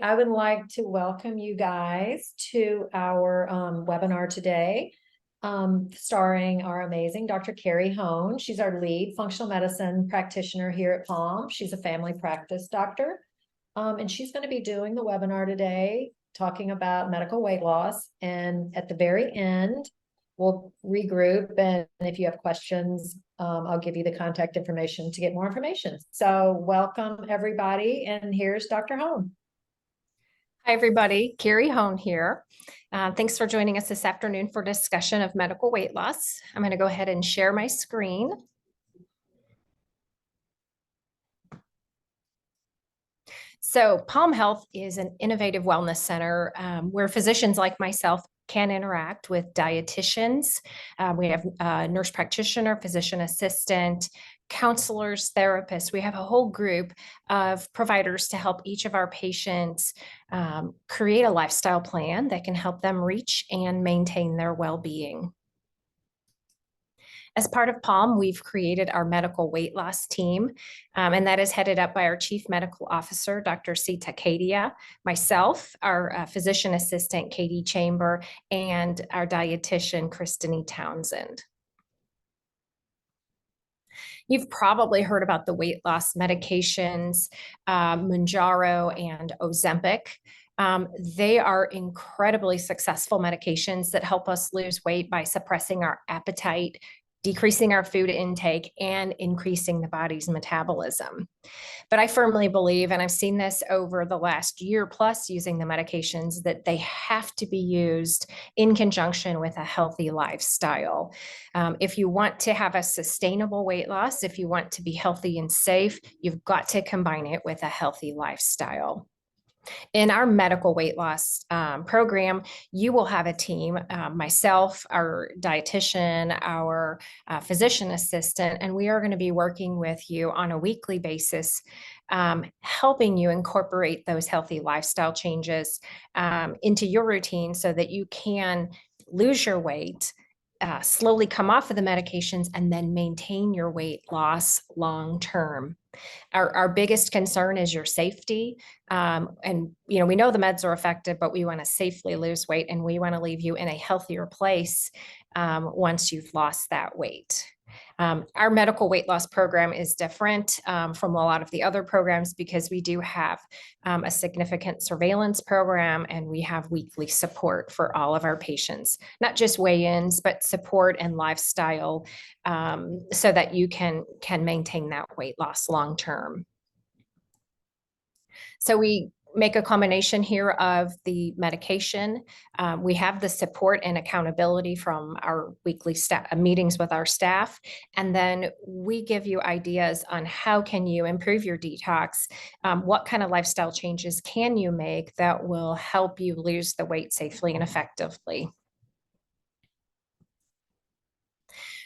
I would like to welcome you guys to our webinar today, starring our amazing Dr. Karrie Hohn. She's our lead functional medicine practitioner here at Palm. She's a family practice doctor, and she's going to be doing the webinar today, talking about medical weight loss. And at the very end, we'll regroup, and if you have questions, I'll give you the contact information to get more information. So welcome, everybody, and here's Dr. Hohn. Hi, everybody. Karrie Hohn here. Thanks for joining us this afternoon for discussion of medical weight loss. I'm going to go ahead and share my screen. So Palm Health is an innovative wellness center where physicians like myself can interact with dietitians. We have a nurse practitioner, physician assistant, counselors, therapists. We have a whole group of providers to help each of our patients create a lifestyle plan that can help them reach and maintain their well-being. As part of Palm, we've created our medical weight loss team, and that is headed up by our Chief Medical Officer, Dr. Sita Kadia, myself, our physician assistant, Katie Chamber, and our dietitian, Christine Townsend. You've probably heard about the weight loss medications, Mounjaro and Ozempic. They are incredibly successful medications that help us lose weight by suppressing our appetite, decreasing our food intake, and increasing the body's metabolism. But I firmly believe, and I've seen this over the last year plus using the medications, that they have to be used in conjunction with a healthy lifestyle. If you want to have a sustainable weight loss, if you want to be healthy and safe, you've got to combine it with a healthy lifestyle. In our medical weight loss program, you will have a team, myself, our dietitian, our physician assistant, and we are going to be working with you on a weekly basis, helping you incorporate those healthy lifestyle changes into your routine so that you can lose your weight, slowly come off of the medications, and then maintain your weight loss long term. Our biggest concern is your safety. And, we know the meds are effective, but we want to safely lose weight, and we want to leave you in a healthier place once you've lost that weight. Our medical weight loss program is different from a lot of the other programs because we do have a significant surveillance program, and we have weekly support for all of our patients, not just weigh-ins, but support and lifestyle so that you can maintain that weight loss long term. So we make a combination here of the medication. We have the support and accountability from our weekly meetings with our staff. And then we give you ideas on how can you improve your detox? What kind of lifestyle changes can you make that will help you lose the weight safely and effectively?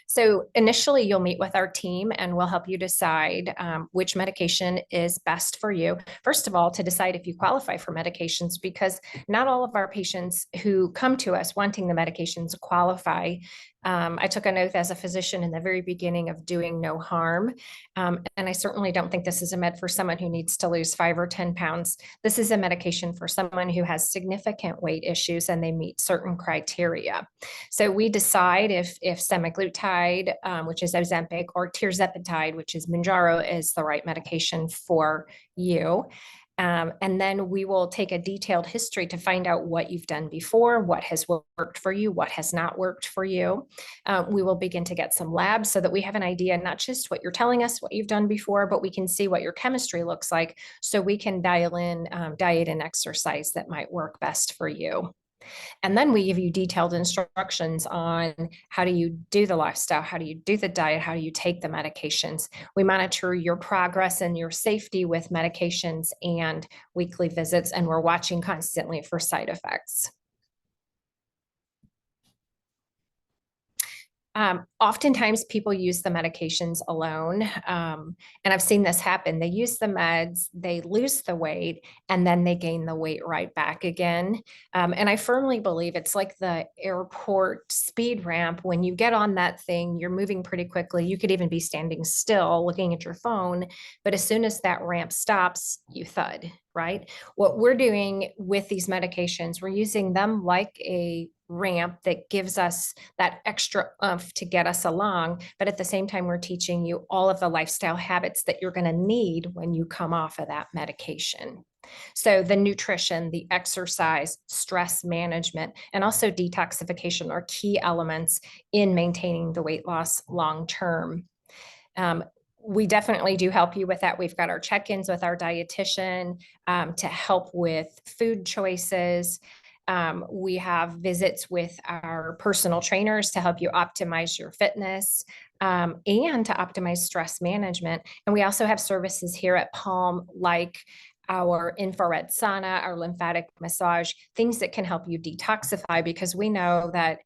So initially, you'll meet with our team and we'll help you decide which medication is best for you. First of all, to decide if you qualify for medications, because not all of our patients who come to us wanting the medications qualify. I took an oath as a physician in the very beginning of doing no harm. And I certainly don't think this is a med for someone who needs to lose 5 or 10 pounds. This is a medication for someone who has significant weight issues and they meet certain criteria. So we decide if semaglutide, which is Ozempic, or tirzepatide, which is Mounjaro, is the right medication for you. And then we will take a detailed history to find out what you've done before, what has worked for you, what has not worked for you. We will begin to get some labs so that we have an idea, not just what you're telling us, what you've done before, but we can see what your chemistry looks like so we can dial in diet and exercise that might work best for you. And then we give you detailed instructions on how do you do the lifestyle, how do you do the diet, how do you take the medications. We monitor your progress and your safety with medications and weekly visits, and we're watching constantly for side effects. Oftentimes people use the medications alone. And I've seen this happen. They use the meds, they lose the weight, and then they gain the weight right back again. And I firmly believe it's like the airport speed ramp. When you get on that thing, you're moving pretty quickly. You could even be standing still looking at your phone. But as soon as that ramp stops, you thud. right? What we're doing with these medications, we're using them like a ramp that gives us that extra oomph to get us along. But at the same time, we're teaching you all of the lifestyle habits that you're going to need when you come off of that medication. So the nutrition, the exercise, stress management, and also detoxification are key elements in maintaining the weight loss long term. Um, we definitely do help you with that. We've got our check-ins with our dietitian to help with food choices. We have visits with our personal trainers to help you optimize your fitness and to optimize stress management. And we also have services here at Palm like our infrared sauna, our lymphatic massage, things that can help you detoxify, because we know that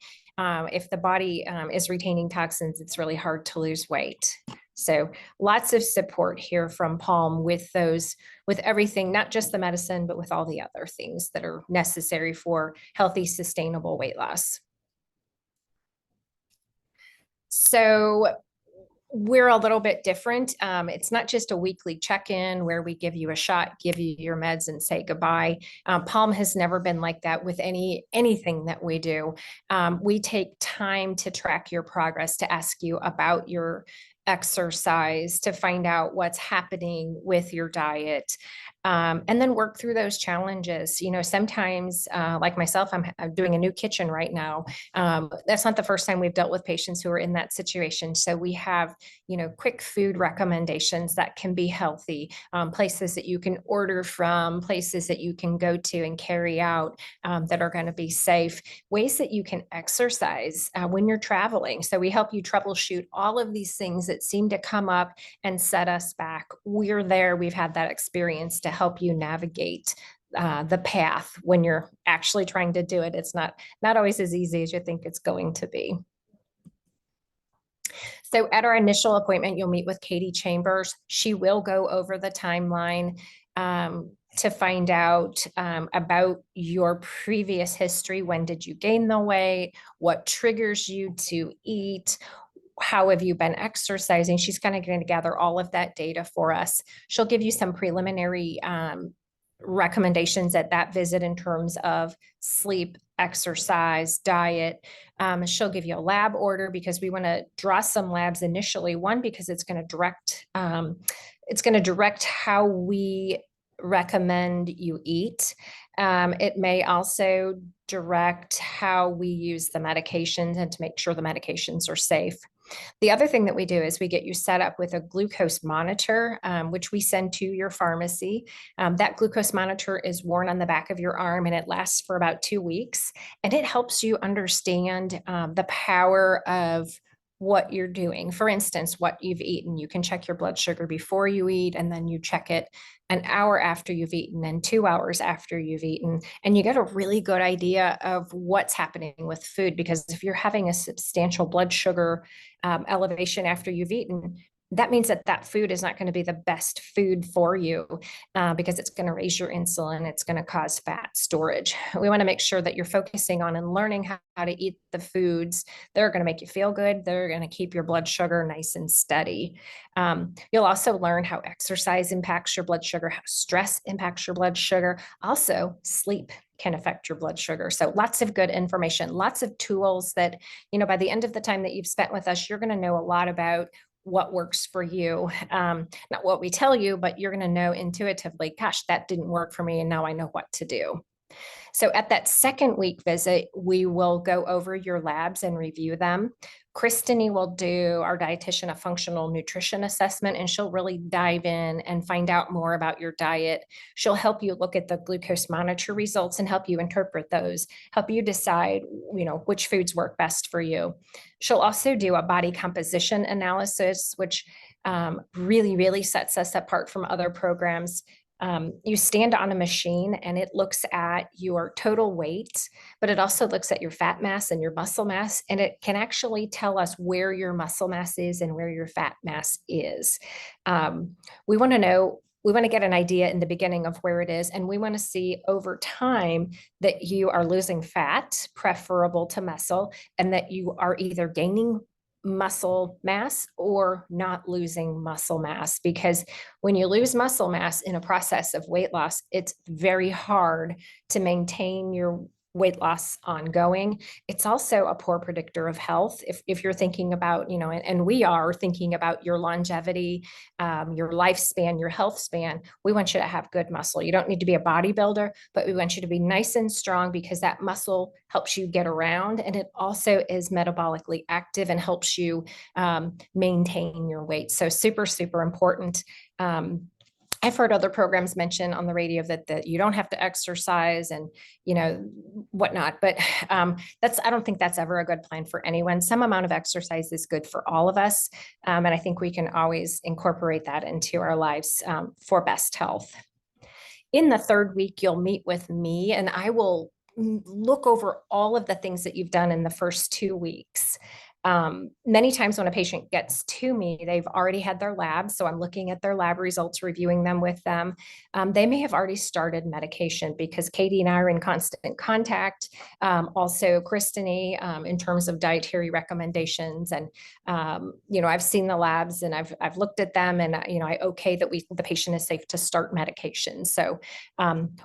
if the body is retaining toxins, it's really hard to lose weight. So lots of support here from Palm with those, with everything, not just the medicine, but with all the other things that are necessary for healthy, sustainable weight loss. So we're a little bit different. It's not just a weekly check-in where we give you a shot, give you your meds, and say goodbye. Palm has never been like that with anything that we do. We take time to track your progress, to ask you about your exercise, to find out what's happening with your diet, and then work through those challenges. You know, sometimes, like myself, I'm doing a new kitchen right now. That's not the first time we've dealt with patients who are in that situation. So we have, you know, quick food recommendations that can be healthy, places that you can order from, places that you can go to and carry out that are going to be safe, ways that you can exercise when you're traveling. So we help you troubleshoot all of these things that seem to come up and set us back. We're there. We've had that experience to help you navigate the path when you're actually trying to do it. It's not always as easy as you think it's going to be. So at our initial appointment, you'll meet with Katie Chambers. She will go over the timeline to find out about your previous history. When did you gain the weight? What triggers you to eat? How have you been exercising? She's kind of going to gather all of that data for us. She'll give you some preliminary recommendations at that visit in terms of sleep, exercise, diet. She'll give you a lab order because we want to draw some labs initially. One, because it's going to direct how we recommend you eat. It may also direct how we use the medications and to make sure the medications are safe. The other thing that we do is we get you set up with a glucose monitor, which we send to your pharmacy. That glucose monitor is worn on the back of your arm and it lasts for about 2 weeks. And it helps you understand the power of what you're doing. For instance, what you've eaten. You can check your blood sugar before you eat, and then you check it an hour after you've eaten and 2 hours after you've eaten. And you get a really good idea of what's happening with food, because if you're having a substantial blood sugar elevation after you've eaten, that means that that food is not going to be the best food for you because it's going to raise your insulin. It's going to cause fat storage. We want to make sure that you're focusing on and learning how to eat the foods that are going to make you feel good. They're going to keep your blood sugar nice and steady. You'll also learn how exercise impacts your blood sugar, how stress impacts your blood sugar. Also, sleep can affect your blood sugar. So lots of good information, lots of tools that, you know, by the end of the time that you've spent with us, you're going to know a lot about what works for you. Not what we tell you, but you're going to know intuitively, gosh, that didn't work for me, and now I know what to do. So at that second week visit, we will go over your labs and review them. Kristine will do, our dietitian, a functional nutrition assessment, and she'll really dive in and find out more about your diet. She'll help you look at the glucose monitor results and help you interpret those, help you decide, you know, which foods work best for you. She'll also do a body composition analysis, which really, really sets us apart from other programs. You stand on a machine and it looks at your total weight, but it also looks at your fat mass and your muscle mass, and it can actually tell us where your muscle mass is and where your fat mass is. We want to know, we want to get an idea in the beginning of where it is, and we want to see over time that you are losing fat, preferable to muscle, and that you are either gaining muscle mass or not losing muscle mass, because when you lose muscle mass in a process of weight loss, it's very hard to maintain your weight loss ongoing. It's also a poor predictor of health. If you're thinking about, and we are thinking about your longevity, your lifespan, your health span, we want you to have good muscle. You don't need to be a bodybuilder, but we want you to be nice and strong, because that muscle helps you get around, and it also is metabolically active and helps you maintain your weight. So super, super important. I've heard other programs mention on the radio that you don't have to exercise and, whatnot, but I don't think that's ever a good plan for anyone. Some amount of exercise is good for all of us. And I think we can always incorporate that into our lives for best health. In the third week, you'll meet with me, and I will look over all of the things that you've done in the first 2 weeks. Many times when a patient gets to me, they've already had their labs. So I'm looking at their lab results, reviewing them with them. They may have already started medication, because Katie and I are in constant contact. Also, Christine, in terms of dietary recommendations. And, I've seen the labs and I've looked at them, and, I okay that the patient is safe to start medication. So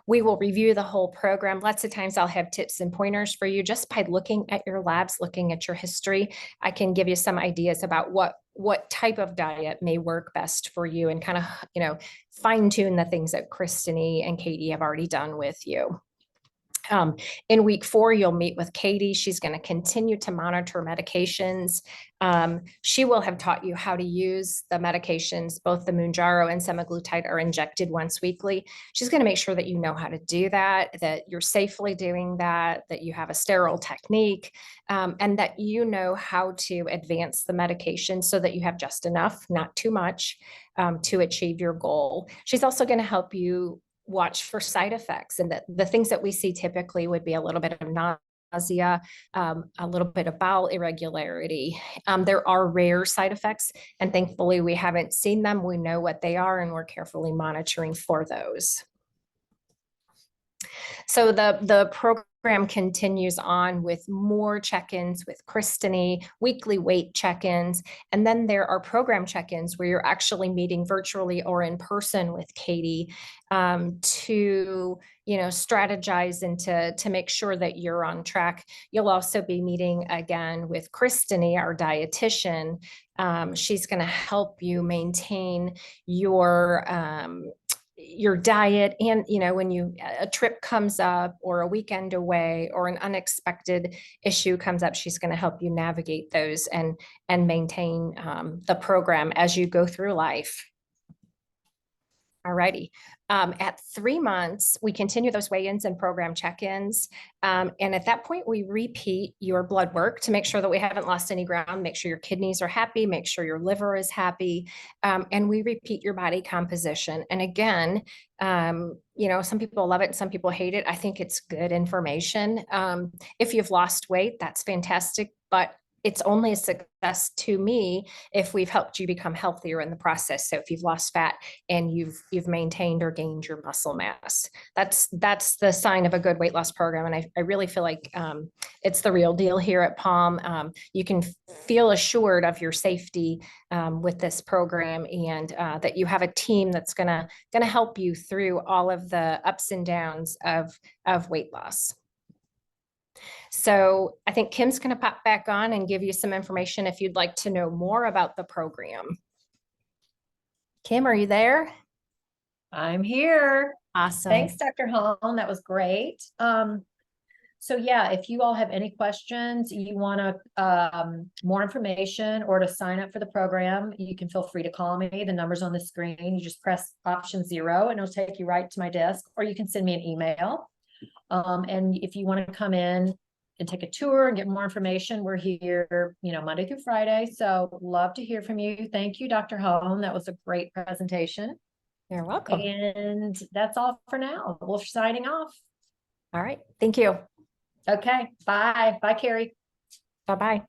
we will review the whole program. Lots of times I'll have tips and pointers for you just by looking at your labs, looking at your history. I can give you some ideas about what type of diet may work best for you, and kind of, fine tune the things that Christine and Katie have already done with you. In week 4, you'll meet with Katie. She's going to continue to monitor medications. She will have taught you how to use the medications. Both the Mounjaro and semaglutide are injected once weekly. She's going to make sure that you know how to do that you're safely doing that you have a sterile technique, and that you know how to advance the medication so that you have just enough, not too much, to achieve your goal. She's also going to help you watch for side effects, and the things that we see typically would be a little bit of nausea, a little bit of bowel irregularity. There are rare side effects, and thankfully we haven't seen them. We know what they are, and we're carefully monitoring for those. So the program continues on with more check-ins with Christine, weekly weight check-ins, and then there are program check-ins where you're actually meeting virtually or in person with Katie, to strategize and to make sure that you're on track. You'll also be meeting again with Christine, our dietitian. She's going to help you maintain your diet, and when a trip comes up or a weekend away or an unexpected issue comes up, she's going to help you navigate those and maintain the program as you go through life. All righty. At 3 months, we continue those weigh-ins and program check-ins. And at that point, we repeat your blood work to make sure that we haven't lost any ground, make sure your kidneys are happy, make sure your liver is happy. And we repeat your body composition. And again, some people love it and some people hate it. I think it's good information. If you've lost weight, that's fantastic, but it's only a success to me if we've helped you become healthier in the process. So if you've lost fat and you've maintained or gained your muscle mass, that's the sign of a good weight loss program. And I really feel like it's the real deal here at Palm. You can feel assured of your safety with this program, and that you have a team that's gonna help you through all of the ups and downs of weight loss. So I think Kim's going to pop back on and give you some information if you'd like to know more about the program. Kim, are you there? I'm here. Awesome. Thanks, Dr. Hohn. That was great. So yeah, if you all have any questions, you want to more information or to sign up for the program, you can feel free to call me. The number's on the screen. You just press option 0 and it'll take you right to my desk, or you can send me an email. And if you want to come in and take a tour and get more information, we're here, Monday through Friday. So love to hear from you. Thank you, Dr. Hohn. That was a great presentation. You're welcome. And that's all for now. We're signing off. All right. Thank you. Okay. Bye. Bye, Karrie. Bye-bye.